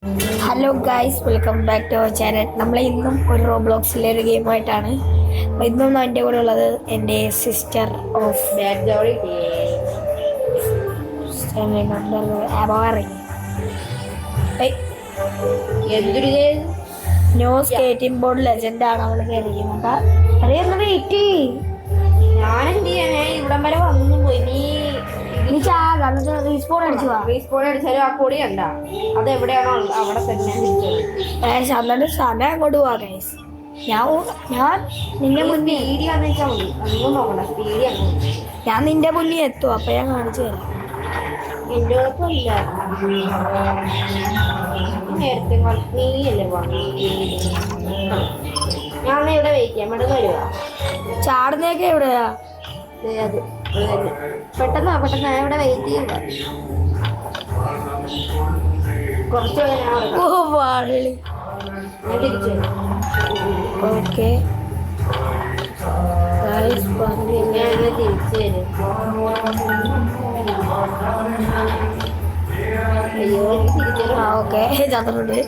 Hello guys, welcome back to our channel. നമ്മൾ ഇന്നും ഒരു റോബ്ലോക്സിലെ ഒരു ഗെയിമായിട്ടാണ്. ഇന്നും എൻ്റെ കൂടെ ഉള്ളത് എൻ്റെ sister of new skating board ലെജൻഡാണ് അവൾ കയറിയിരിക്കുന്നത്. അറിയുന്നത് വെയിറ്റ് ഞാനെന്ത് ചെയ്യാനേ ഇവിടം വരെ വന്നു പോയി. നീ റീസ്പോൺ അടിച്ചു റീസ്പോൺ അടിച്ചാലും ആ പൊടി കണ്ട അത് എവിടെയാണോ അവിടെ തന്നെ എന്നിട്ട് സമയം അങ്ങോട്ട് പോവാ ഗൈസ്. ഞാൻ നിന്റെ മുന്നേ സ്പീഡി വന്നു വെച്ചാൽ മതി. ഒന്നും നോക്കണ്ട, സ്പീഡി അങ്ങോട്ട് ഞാൻ നിന്റെ മുന്നിൽ എത്തും. അപ്പൊ ഞാൻ കാണിച്ചു തരാം. എന്റെ കുഴപ്പമില്ല. നേരത്തെ നീയല്ലേ ഞാൻ ഇവിടെ വെയിറ്റ് ചെയ്യാം. ഇവിടെ വരുക ചാടുന്നതൊക്കെ എവിടെയാ? അത് പെട്ടെന്ന് പെട്ടെന്ന് ഞാൻ ഇവിടെ വെയിറ്റ് ചെയ്യുക. കുറച്ച് ഞാൻ തിരിച്ചു ഓക്കെ ഞാൻ തിരിച്ചു വരും. അയ്യോ തിരിച്ചു ആ ഓക്കെ ചന്ദ്രനുണ്ട്.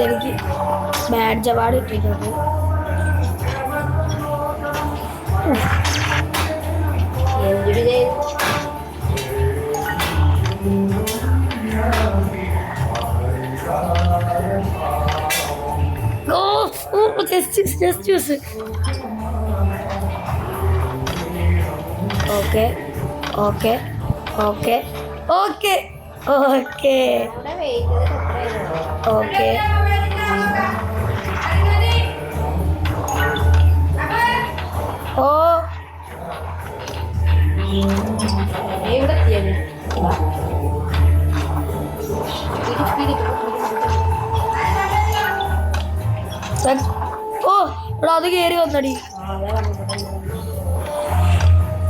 എനിക്ക് ബാഡ്ജ് അവാർഡ് കിട്ടിയിട്ടുണ്ട്. Okay okay okay okay okay okay ഓ ഇവിടെ ഓ എടാ അത് കയറി വന്നടി.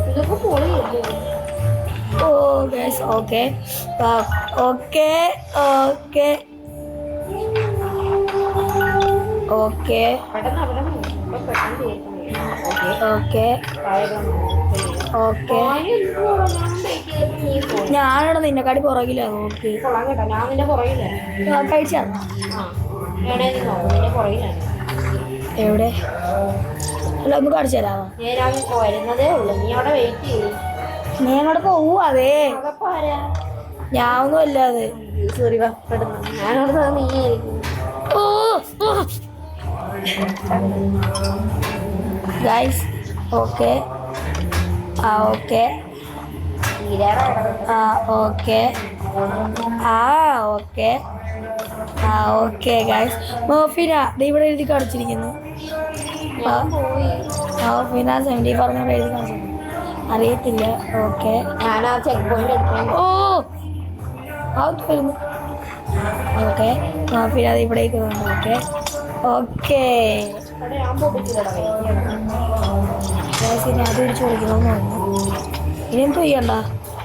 ഇതൊക്കെ പൊളി. ഓ guys okay okay okay okay okay okay ഞാനാണ് നിന്നെക്കാടി പുറകില്ല. നോക്ക് ഞാൻ നിന്റെ പുറകില്ല. കഴിച്ചാ എവിടെ അല്ല ഒന്ന് കാണിച്ചു തരാമോ? ഞാൻ വരുന്നതേ ഉള്ളു. നീ അവിടെ വെയിറ്റ് ചെയ്യും. നീ അങ്ങോട്ട് പോവാ. അതേ ഞാൻ ഒന്നും അല്ലാതെ സോറി ഞാനവിടെ നീയായിരിക്കും. ഗൈസ് ഓക്കെ ആ ഓക്കെ ആ ഓക്കെ ആ ഓക്കെ ആ ഓക്കെ ഗൈസ്. മോഫിന ഇവിടെ എഴുതി കാണിച്ചിരിക്കുന്നു. മോഫിന 70 പറഞ്ഞ എഴുതി കാണിച്ചിരിക്കുന്നു. അറിയത്തില്ല. ഓക്കെ ഞാൻ ആ ചെക്ക് പോയിന്റ് എടുക്കാൻ. ഓ അത് വരുന്നു. ഓക്കെ മോഫിന അത് ഇവിടേക്ക് വന്നു. ഓക്കെ ഓക്കെ അത് പിടിച്ച് കൊടുക്കണമെന്ന് പറഞ്ഞു. ഇനി എന്ത് ചെയ്യണ്ട.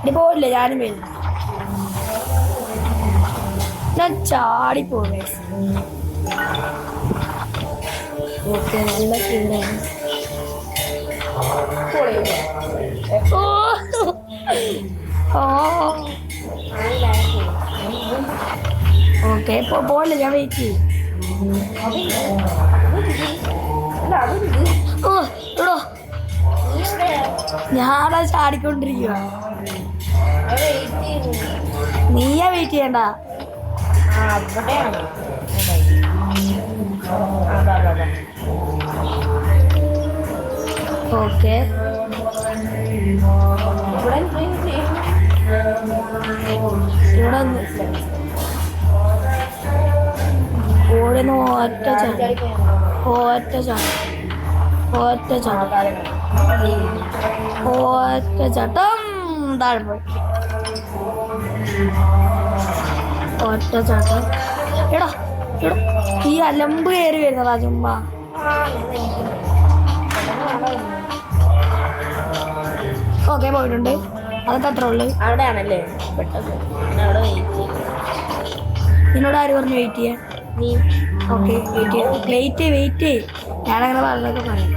ഇനി പോവില്ല. ഞാനും വരുന്നു. ഞാൻ ചാടിപ്പോയി. ഓക്കെ നല്ല സ്പീഡാണ്. ഓക്കെ പോയില്ല. ഞാൻ വെയിറ്റ് ചെയ്യും. ഓ എടോ ഞാനാ ചാടിക്കൊണ്ടിരിക്കുക. നീയാ വെയിറ്റ് ചെയ്യണ്ട. ഓക്കെ ഇവിടെ ഓടുന്ന ഒറ്റ ചാട്ടം ഒറ്റ ചാട്ടം ഒറ്റ ചാട്ടം ഒറ്റ ചാട്ടം താഴെ പോയി. ഒറ്റ ചാട്ടം. എടാ എടാ ഈ അലമ്പ് കയറി വരുന്നതാ ചുമ്മാ. ഓക്കെ പോയിട്ടുണ്ട്. അതൊക്കെ അത്ര ഉള്ളു. അവിടെയാണല്ലേ പെട്ടെന്ന് അവിടെ വെയിറ്റ് ചെയ്യും. നിന്നോട് ആര് പറഞ്ഞു വെയിറ്റ് ചെയ്യാൻ? നീ ഓക്കെ വെയിറ്റ് ചെയ്യും. ഞാനങ്ങനെ പറഞ്ഞതൊക്കെ പറയാം.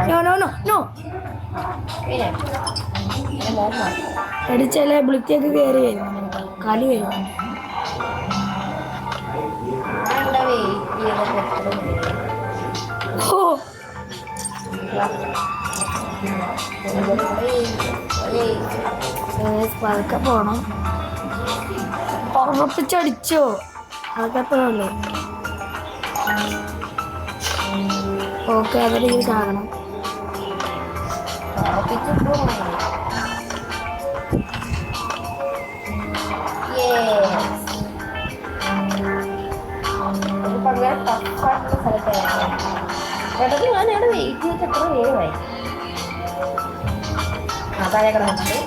നോ നോ നോ നോ പിന്നെ മോഹം അടിച്ചാലേ ബ്ലിക്കൊക്കെ കയറി വരും കളി വരും ആണ്ട വെയിറ്റ് ചെയ്തപ്പോൾ എത്ര ഓ പതുക്കെ പോണം ഉറപ്പിച്ചടിച്ചോ അതൊക്കെ അത്രയുള്ളൂ ഓക്കെ അവരുടെ ഇത് കാണണം ഇടയ്ക്ക് ഞാൻ അവിടെ വെയിറ്റ് ചെയ്തിട്ട് എത്ര നേരമായി താഴെ കിടന്നിട്ട്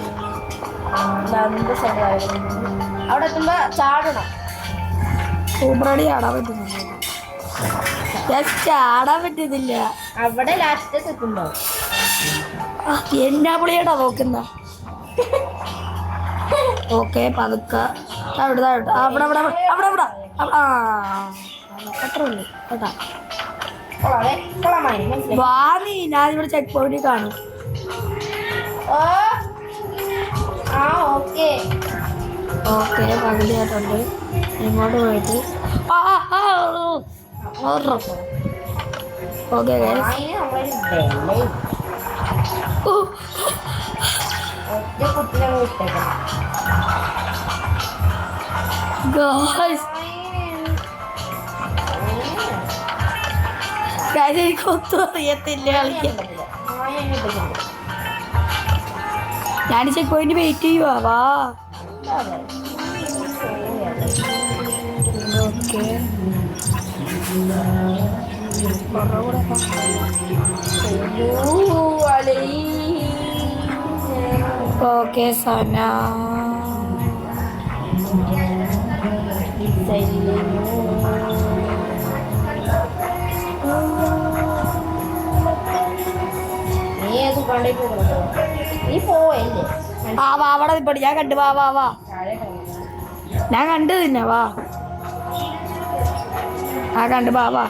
അവിടെ എത്തുമ്പോ ചാടണം സൂപ്പറടി ചാടാൻ പറ്റുന്നില്ല ഞാൻ ചാടാൻ പറ്റുന്നില്ല അവിടെ ലാസ്റ്റ് എത്തുമ്പോ എന്നാ പുളിയാടാ നോക്കുന്ന ഓക്കെ പതുക്ക അവിടെ അവിടെ അവിടെ അവിടെ അവിടെ ആ അത്ര ഉള്ളു കേട്ടാ വാ നീ ഞാനിവിടെ ചെക്ക് പോയിന്റ് കാണും ഓക്കെ ഓക്കെ പകുതിയായിട്ടുണ്ട് ഇങ്ങോട്ട് പോയിട്ട് ഓക്കെ എനിക്കൊന്നും അറിയത്തില്ല കളിക്കാൻ ഞാൻ ചെക്ക് പോയിന്റ് വെയിറ്റ് ചെയ്യുവാ വാ ഓക്കെ ഓക്കെ സന നീ പോയല്ലേ ആ വാ അവിടെ ഇപ്പടി ഞാൻ കണ്ടു വാ വാ വാ ഞാൻ കണ്ടു തന്നെ വാ ആ കണ്ടു വാ വാ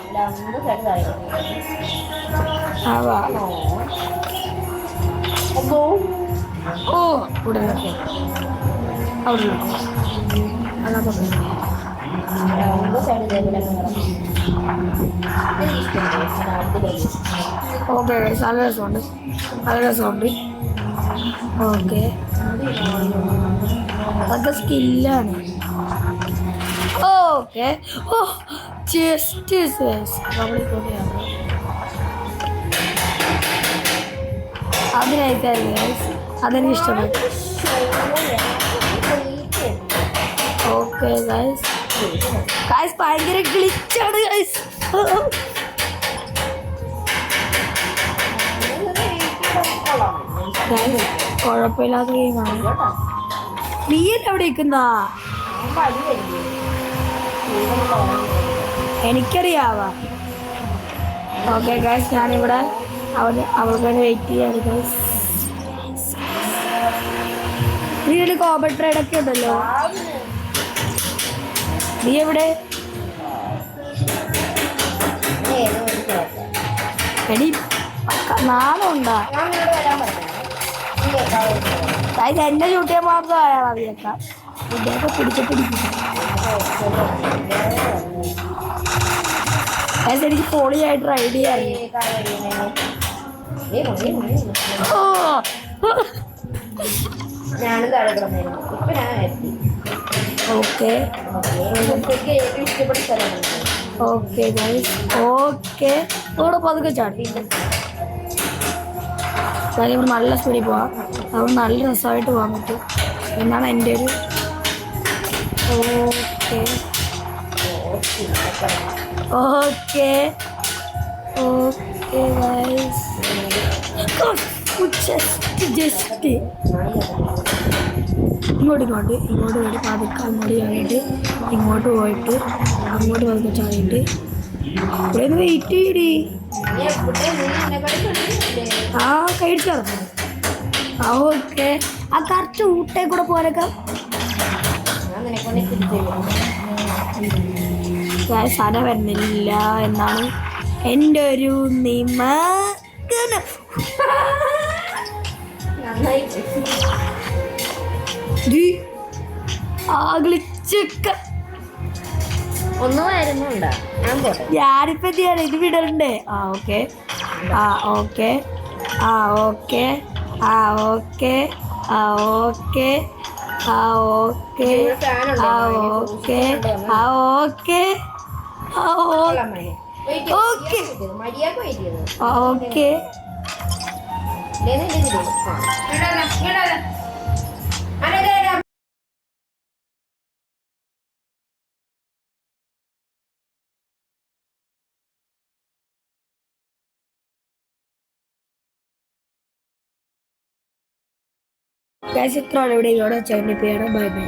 ആ വാ ഓ ഇവിടെ അവിടെ ഓക്കെ നല്ല രസമുണ്ട് നല്ല രസമുണ്ട് ഓക്കെ അതൊക്കെ സ്കില്ലാണ് ഓക്കെ ഓ ജസ്റ്റ് അതിനായിട്ടായിരുന്നു അതെനിക്ക് ഇഷ്ടപ്പെട്ടു ഓക്കെ ഗൈസ് ഗൈസ് ഭയങ്കര ഗ്ലിച്ചാണ് ഗൈസ് കുഴപ്പമില്ലാത്ത ഗെയിമാണ് നീ എവിടെ ഇരിക്കുന്ന എനിക്കറിയാവാ ഓക്കെ ഗൈസ് ഞാനിവിടെ അവൾക്ക് വേണ്ടി വെയിറ്റ് ചെയ്യാണ് ഗൈസ് നീ ഒരു കോബർ ട്രേഡൊക്കെ ഉണ്ടല്ലോ നീ എവിടെ എടി നാളെ ഉണ്ടാ അതായത് എന്നെ ചൂട്ടിയാൽ മാത്രം ആയാൽ മതിയേക്കാം ഇതൊക്കെ പിടിച്ചിട്ടിരിക്കും എനിക്ക് പൊളിയായിട്ട് റൈഡ് ചെയ്യാറില്ല ഞാനും താഴെ കിടന്നായിരുന്നു ഇപ്പൊ ഞാൻ എത്തി ഓക്കെ ഇഷ്ടപ്പെട്ട സ്ഥലമാണ് ഓക്കെ ഗൈസ് ഓക്കെ ഇവിടെ പതുക്കെ ചാടി അതായത് ഇവിടെ നല്ല സ്പീഡിൽ പോവാം അവിടെ നല്ല രസമായിട്ട് പോകാൻ പറ്റും എന്നാണ് എൻ്റെ ഒരു ഓക്കെ ഓക്കെ ഗൈസ് ജസ്റ്റ് ഇങ്ങോട്ട് പോയിട്ട് പതുക്കെ അങ്ങോട്ട് ചാടിയിട്ട് ഇങ്ങോട്ട് പോയിട്ട് അങ്ങോട്ട് പതുക്കെ ചാടിയിട്ട് ഇവിടെ ഒന്ന് വെയിറ്റ് ചെയ്യടി ആ കഴിച്ചു കിടന്നു ആ ഓക്കെ ആ കറക്റ്റ് ഊട്ടേ കൂടെ പോരൊക്കെ സന വരുന്നില്ല എന്നാണ് എൻ്റെ ഒരു നിമ തന്നെ. നന്നായി ആഗ്ലിച്ചൊക്കെ ഒന്നും വരുന്നുണ്ടോ? ഞാൻ പോട്ടെ. ഞാനിപ്പോ എന്ത് ചെയ്യാൻ ഇത് വിടണ്ടേ? ആ ഓക്കെ ആ ഓക്കെ ആ ഓക്കെ ആ ഓക്കെ ആ ഓക്കെ ആ ഓക്കെ ആ ഓക്കെ ആ ഓക്കെ ആ ഓക്കെ മര്യാദ വെയിറ്റ് ചെയ്തു. ഓക്കെ ഇത്രയാണ് ഇവിടെ ഇതോടെ ചൈനപ്പിയാണ്. Bye bye.